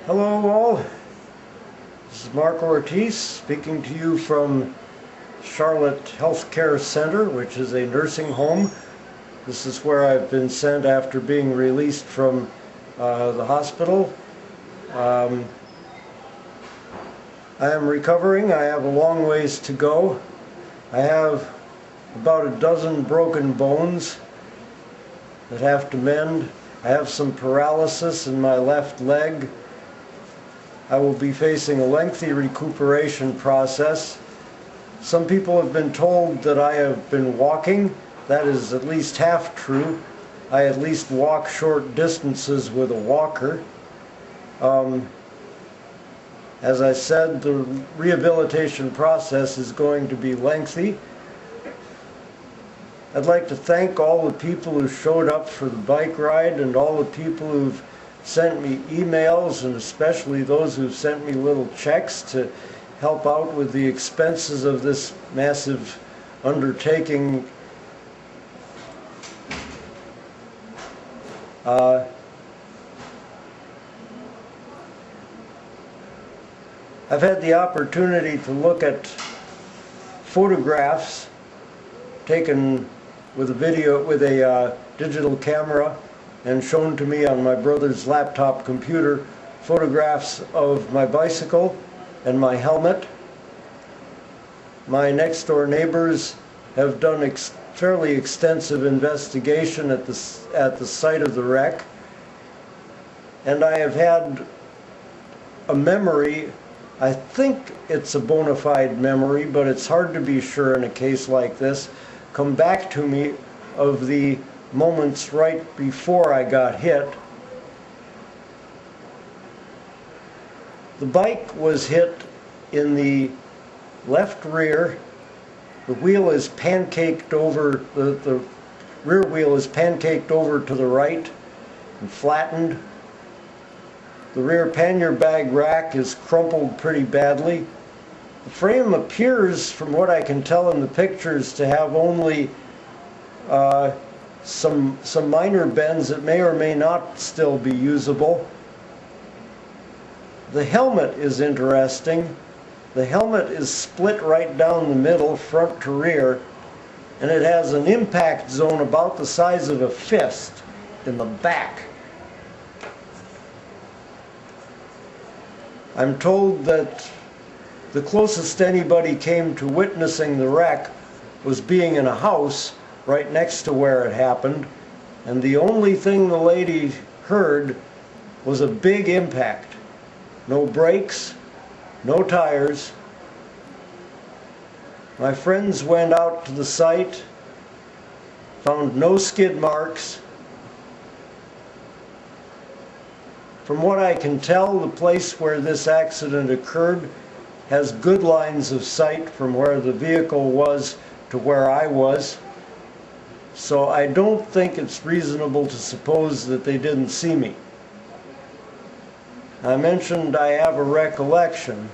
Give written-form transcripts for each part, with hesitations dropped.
Hello all, this is Mark Ortiz speaking to you from Charlotte Healthcare Center, which is a nursing home. This is where I've been sent after being released from the hospital. I am recovering. I have a long ways to go. I have about a dozen broken bones that have to mend. I have some paralysis in my left leg. I will be facing a lengthy recuperation process. Some people have been told that I have been walking. That is at least half true. I at least walk short distances with a walker. As I said, the rehabilitation process is going to be lengthy. I'd like to thank all the people who showed up for the bike ride and all the people who've sent me emails, and especially those who've sent me little checks to help out with the expenses of this massive undertaking. I've had the opportunity to look at photographs taken with a digital camera and shown to me on my brother's laptop computer, photographs of my bicycle and my helmet. My next door neighbors have done fairly extensive investigation at the site of the wreck, and I have had a memory. I think it's a bona fide memory, but it's hard to be sure in a case like this, come back to me of the moments right before I got hit. The bike was hit in the left rear. The wheel is pancaked over, the rear wheel is pancaked over to the right and flattened. The rear pannier bag rack is crumpled pretty badly. The frame appears, from what I can tell in the pictures, to have only some minor bends that may or may not still be usable. The helmet is interesting. The helmet is split right down the middle, front to rear, and it has an impact zone about the size of a fist in the back. I'm told that the closest anybody came to witnessing the wreck was being in a house right next to where it happened, and the only thing the lady heard was a big impact. No brakes, no tires. My friends went out to the site, found no skid marks. From what I can tell, the place where this accident occurred has good lines of sight from where the vehicle was to where I was. So I don't think it's reasonable to suppose that they didn't see me. I mentioned I have a recollection.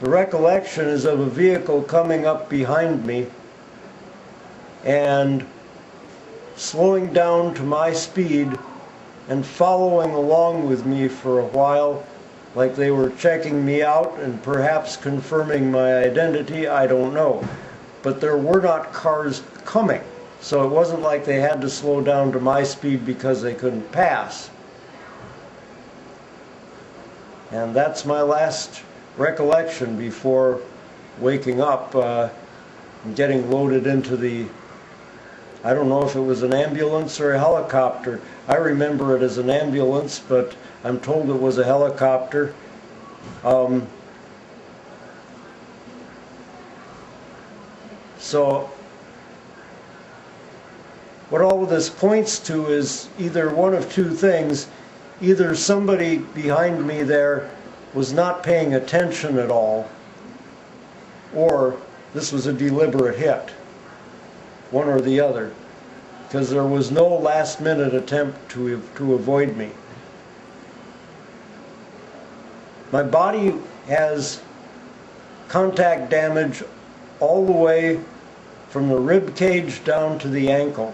The recollection is of a vehicle coming up behind me and slowing down to my speed and following along with me for a while, like they were checking me out and perhaps confirming my identity. I don't know. But there were not cars coming, so it wasn't like they had to slow down to my speed because they couldn't pass. And that's my last recollection before waking up and getting loaded into the, I don't know if it was an ambulance or a helicopter. I remember it as an ambulance, but I'm told it was a helicopter. So what all of this points to is either one of two things. Either somebody behind me there was not paying attention at all, or this was a deliberate hit. One or the other, because there was no last-minute attempt to avoid me. My body has contact damage all the way from the rib cage down to the ankle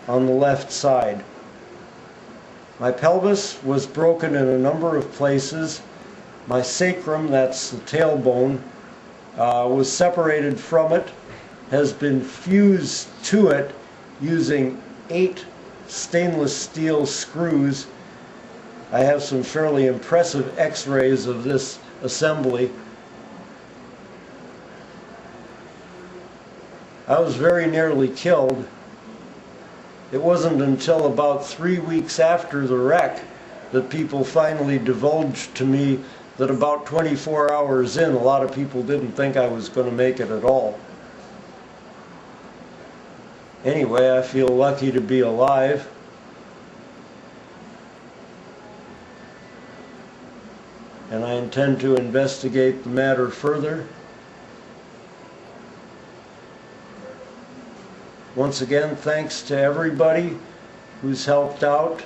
on the left side. My pelvis was broken in a number of places. My sacrum, that's the tailbone, was separated from it, has been fused to it using 8 stainless steel screws. I have some fairly impressive x-rays of this assembly. I was very nearly killed. It wasn't until about 3 weeks after the wreck that people finally divulged to me that about 24 hours in, a lot of people didn't think I was going to make it at all. Anyway, I feel lucky to be alive. And I intend to investigate the matter further. Once again, thanks to everybody who's helped out.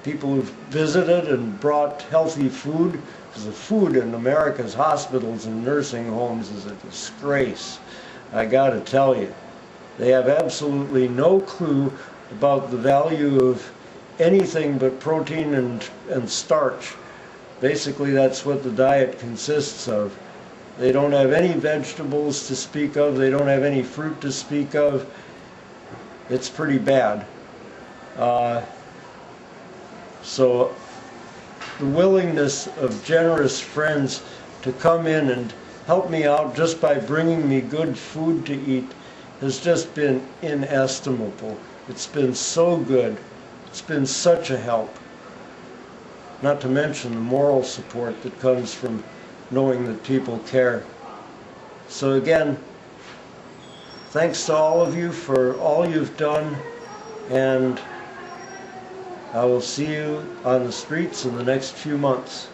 People who've visited and brought healthy food, because the food in America's hospitals and nursing homes is a disgrace. I gotta tell you, they have absolutely no clue about the value of anything but protein and starch. Basically, that's what the diet consists of. They don't have any vegetables to speak of. They don't have any fruit to speak of. It's pretty bad. So the willingness of generous friends to come in and help me out just by bringing me good food to eat has just been inestimable. It's been so good. It's been such a help. Not to mention the moral support that comes from knowing that people care. So again, thanks to all of you for all you've done, and I will see you on the streets in the next few months.